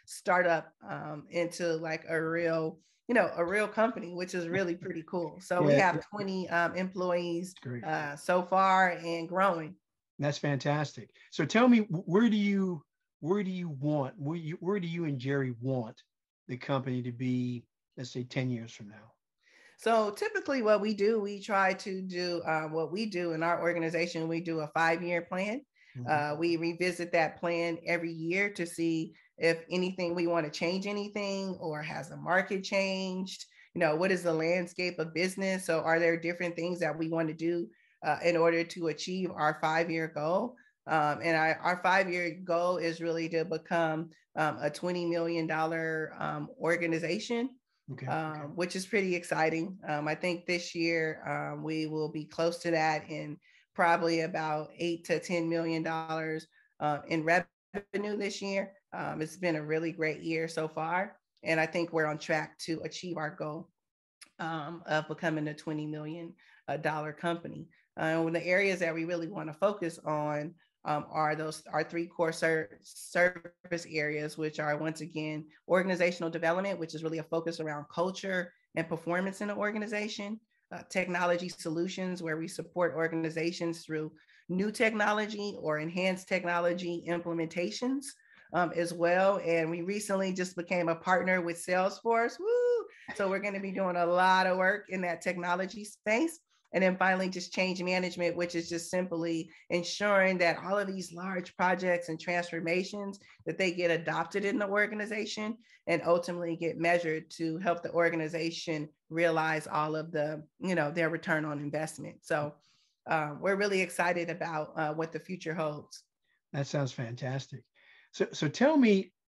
[SPEAKER 2] startup into like a real, a real company, which is really pretty cool. So we
[SPEAKER 1] Yeah,
[SPEAKER 2] have 20 employees
[SPEAKER 1] great.
[SPEAKER 2] so far and growing.
[SPEAKER 1] That's fantastic. So tell me, where do you and Jerry want the company to be, let's say 10 years from now?
[SPEAKER 2] So typically what we do, we try to do what we do in our organization. We do a 5-year plan. We revisit that plan every year to see if anything, we want to change anything, or has the market changed? What is the landscape of business? So are there different things that we want to do in order to achieve our 5-year goal? And our 5-year goal is really to become a $20 million organization.
[SPEAKER 1] Okay.
[SPEAKER 2] Which is pretty exciting. I think this year we will be close to that, in probably about $8 to $10 million in revenue this year. It's been a really great year so far, and I think we're on track to achieve our goal of becoming a $20 million company. The areas that we really want to focus on are our 3 core service areas, which are, once again, organizational development, which is really a focus around culture and performance in the organization, technology solutions, where we support organizations through new technology or enhanced technology implementations as well. And we recently just became a partner with Salesforce. Woo! So we're going to be doing a lot of work in that technology space. And then finally, just change management, which is just simply ensuring that all of these large projects and transformations, that they get adopted in the organization and ultimately get measured to help the organization realize all of the, their return on investment. So we're really excited about what the future holds.
[SPEAKER 1] That sounds fantastic. So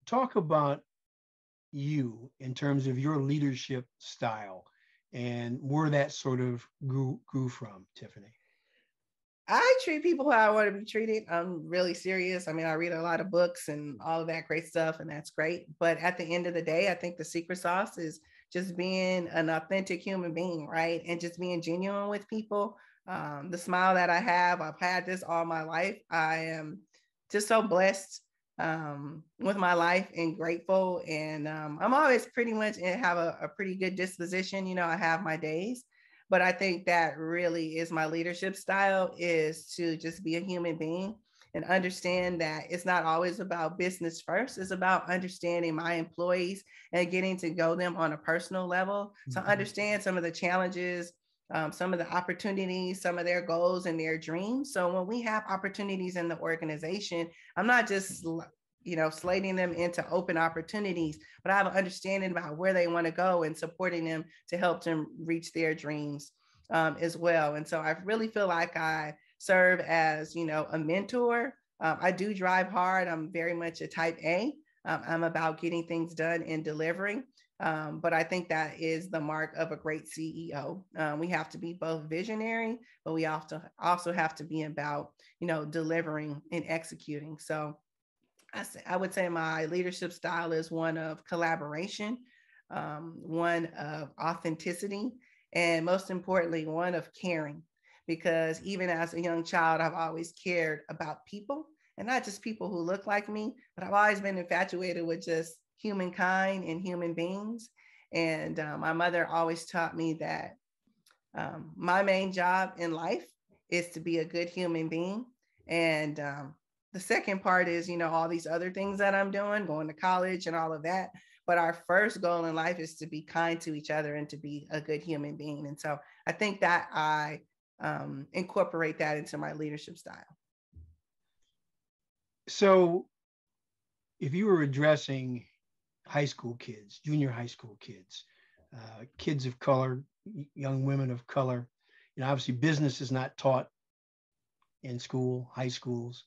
[SPEAKER 1] talk about you in terms of your leadership style and where that sort of grew from, Tiffany.
[SPEAKER 2] I treat people how I want to be treated. I'm really serious. I mean, I read a lot of books and all of that great stuff, and that's great. But at the end of the day, I think the secret sauce is just being an authentic human being, right? And just being genuine with people. The smile that I have, I've had this all my life. I am just so blessed with my life and grateful. And I'm always pretty much have a pretty good disposition. I have my days, but I think that really is my leadership style, is to just be a human being and understand that it's not always about business first. It's about understanding my employees and getting to know them on a personal level. So understand some of the challenges, some of the opportunities, some of their goals and their dreams. So when we have opportunities in the organization, I'm not just, slating them into open opportunities, but I have an understanding about where they want to go and supporting them to help them reach their dreams as well. And so I really feel like I serve as, a mentor. I do drive hard. I'm very much a type A. I'm about getting things done and delivering. But I think that is the mark of a great CEO. We have to be both visionary, but we also have to be about, delivering and executing. So I would say my leadership style is one of collaboration, one of authenticity, and most importantly, one of caring. Because even as a young child, I've always cared about people, and not just people who look like me, but I've always been infatuated with just humankind and human beings. And my mother always taught me that my main job in life is to be a good human being. And the second part is, all these other things that I'm doing, going to college and all of that. But our first goal in life is to be kind to each other and to be a good human being. And so I think that I incorporate that into my leadership style.
[SPEAKER 1] So if you were addressing high school kids, junior high school kids, kids of color, young women of color, obviously business is not taught in school, high schools,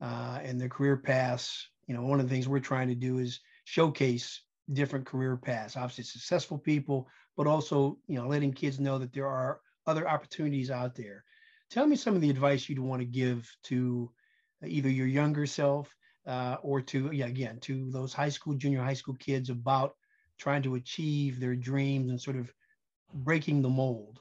[SPEAKER 1] and their career paths. One of the things we're trying to do is showcase different career paths, obviously successful people, but also, letting kids know that there are other opportunities out there. Tell me some of the advice you'd want to give to either your younger self or to those high school, junior high school kids about trying to achieve their dreams and sort of breaking the mold.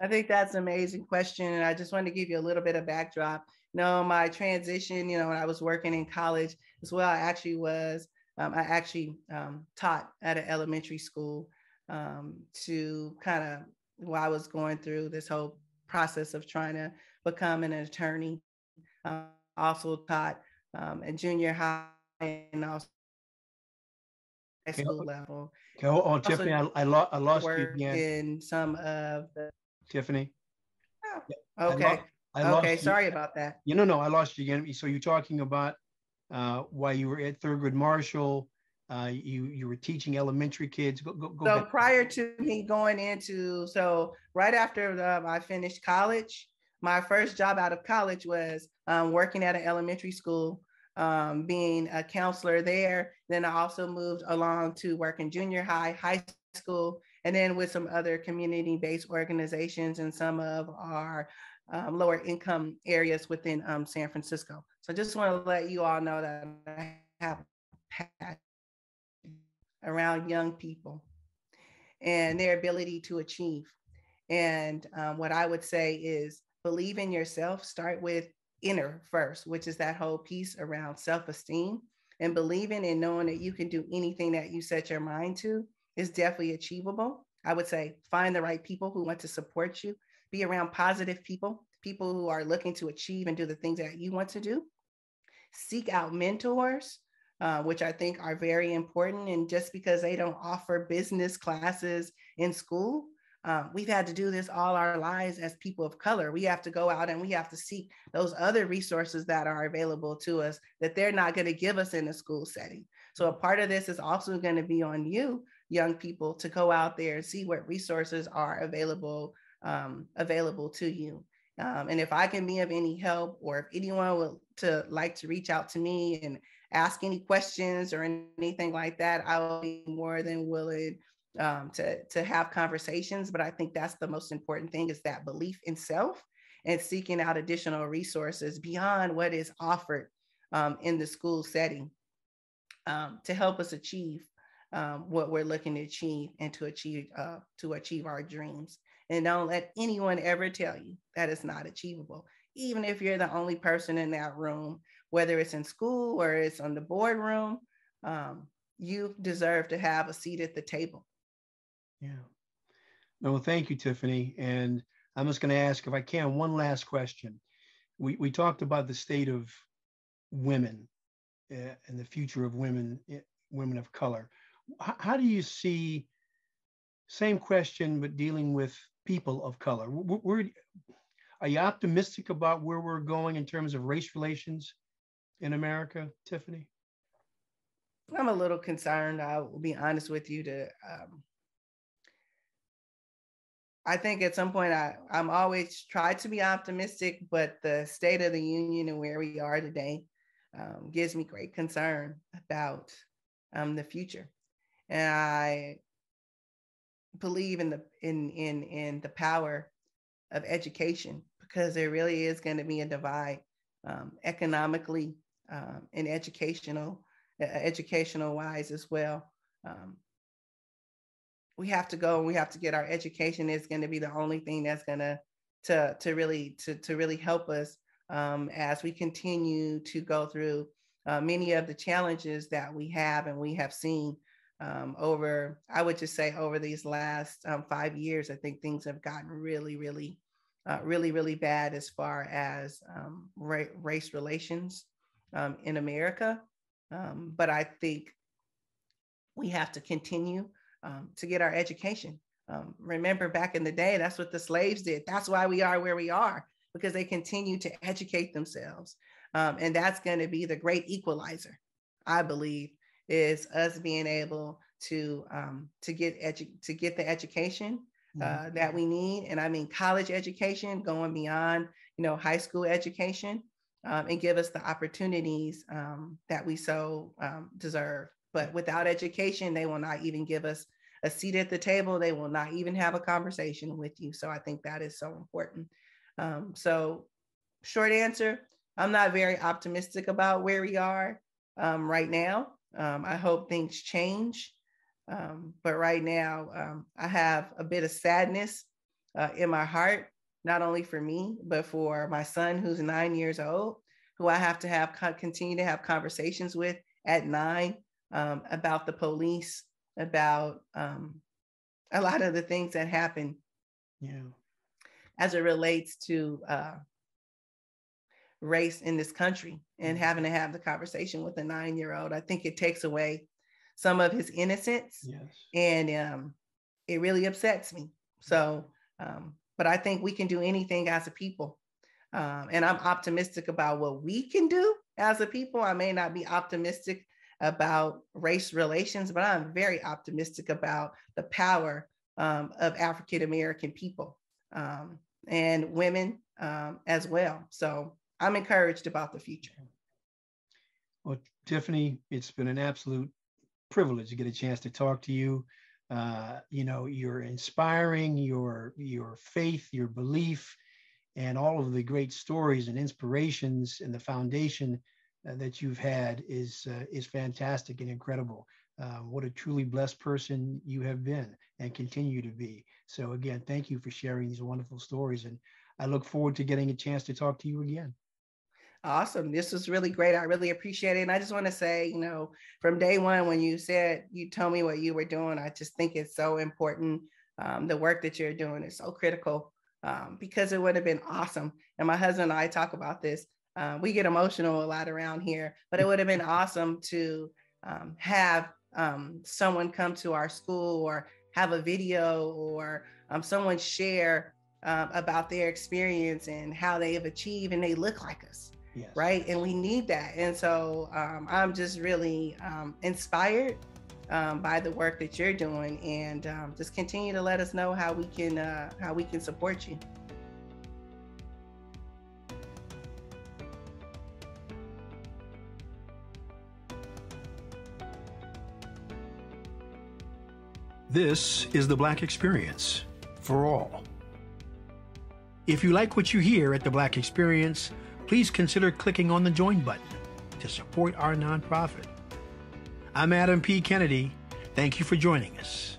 [SPEAKER 2] I think that's an amazing question. And I just wanted to give you a little bit of backdrop. My transition, when I was working in college, as well. I actually taught at an elementary school to kind of, while I was going through this whole process of trying to become an attorney. Also taught at junior high and also high
[SPEAKER 1] Okay,
[SPEAKER 2] school level.
[SPEAKER 1] okay, hold on,
[SPEAKER 2] Also
[SPEAKER 1] Tiffany. I lost you
[SPEAKER 2] work
[SPEAKER 1] again.
[SPEAKER 2] in some of the.
[SPEAKER 1] Tiffany.
[SPEAKER 2] Oh,
[SPEAKER 1] I lost
[SPEAKER 2] okay.
[SPEAKER 1] I
[SPEAKER 2] Okay.
[SPEAKER 1] lost you.
[SPEAKER 2] Sorry about that.
[SPEAKER 1] No, I lost you again. So you're talking about while you were at Thurgood Marshall, you were teaching elementary kids. Go
[SPEAKER 2] So
[SPEAKER 1] back.
[SPEAKER 2] prior to me going into, so right after I finished college, my first job out of college was working at an elementary school, being a counselor there. Then I also moved along to work in junior high, high school, and then with some other community-based organizations and some of our lower income areas within San Francisco. So I just want to let you all know that I have a passion around young people and their ability to achieve. And what I would say is believe in yourself. Start with inner first, which is that whole piece around self-esteem, and believing and knowing that you can do anything that you set your mind to is definitely achievable. I would say find the right people who want to support you, be around positive people, people who are looking to achieve and do the things that you want to do. Seek out mentors, which I think are very important. And just because they don't offer business classes in school, we've had to do this all our lives as people of color. We have to go out and we have to seek those other resources that are available to us that they're not going to give us in a school setting. So a part of this is also going to be on you, young people, to go out there and see what resources are available to you. And if I can be of any help, or if anyone would like to reach out to me and ask any questions or anything like that, I will be more than willing to have conversations. But I think that's the most important thing, is that belief in self and seeking out additional resources beyond what is offered in the school setting to help us achieve what we're looking to achieve, and to achieve our dreams. And don't let anyone ever tell you that it's not achievable, even if you're the only person in that room, whether it's in school or it's on the boardroom. You deserve to have a seat at the table.
[SPEAKER 1] Yeah. No, well, thank you, Tiffany. And I'm just going to ask, if I can, one last question. We talked about the state of women and the future of women of color. How do you see, same question, but dealing with people of color? Are you optimistic about where we're going in terms of race relations in America, Tiffany?
[SPEAKER 2] I'm a little concerned. I will be honest with you. I think at some point I'm always tried to be optimistic, but the state of the union and where we are today gives me great concern about the future. And I believe in the power of education, because there really is going to be a divide economically and educational wise as well. We have to go and we have to get our education. Is going to be the only thing that's going to really help us as we continue to go through many of the challenges that we have and we have seen over, I would just say, over these last 5 years. I think things have gotten really bad as far as race relations in America. But I think we have to continue to get our education. Remember, back in the day, that's what the slaves did. That's why we are where we are, because they continue to educate themselves. And that's going to be the great equalizer, I believe, is us being able to get the education that we need. And I mean college education, going beyond high school education, and give us the opportunities that we so deserve. But without education, they will not even give us a seat at the table. They will not even have a conversation with you. So I think that is so important. So short answer, I'm not very optimistic about where we are right now. I hope things change. But right now, I have a bit of sadness in my heart, not only for me, but for my son, who's 9 years old, who I have to continue to have conversations with at 9 about the police, about a lot of the things that happen as it relates to race in this country, and having to have the conversation with a 9-year-old. I think it takes away some of his innocence, and it really upsets me. So, but I think we can do anything as a people. And I'm optimistic about what we can do as a people. I may not be optimistic about race relations, but I'm very optimistic about the power of African-American people and women as well. So I'm encouraged about the future.
[SPEAKER 1] Well, Tiffany, it's been an absolute privilege to get a chance to talk to you. You're inspiring, your faith, your belief, and all of the great stories and inspirations and the foundation that you've had is fantastic and incredible. What a truly blessed person you have been and continue to be. So again, thank you for sharing these wonderful stories. And I look forward to getting a chance to talk to you again.
[SPEAKER 2] Awesome. This was really great. I really appreciate it. And I just want to say, from day one, when you told me what you were doing, I just think it's so important. The work that you're doing is so critical, because it would have been awesome. And my husband and I talk about this. We get emotional a lot around here, but it would have been awesome to have someone come to our school, or have a video, or someone share about their experience and how they have achieved, and they look like us. Yes. Right. And we need that. And so I'm just really inspired by the work that you're doing, and just continue to let us know how we can support you.
[SPEAKER 3] This is the Black Experience for all. If you like what you hear at the Black Experience, please consider clicking on the join button to support our nonprofit. I'm Adam P. Kennedy. Thank you for joining us.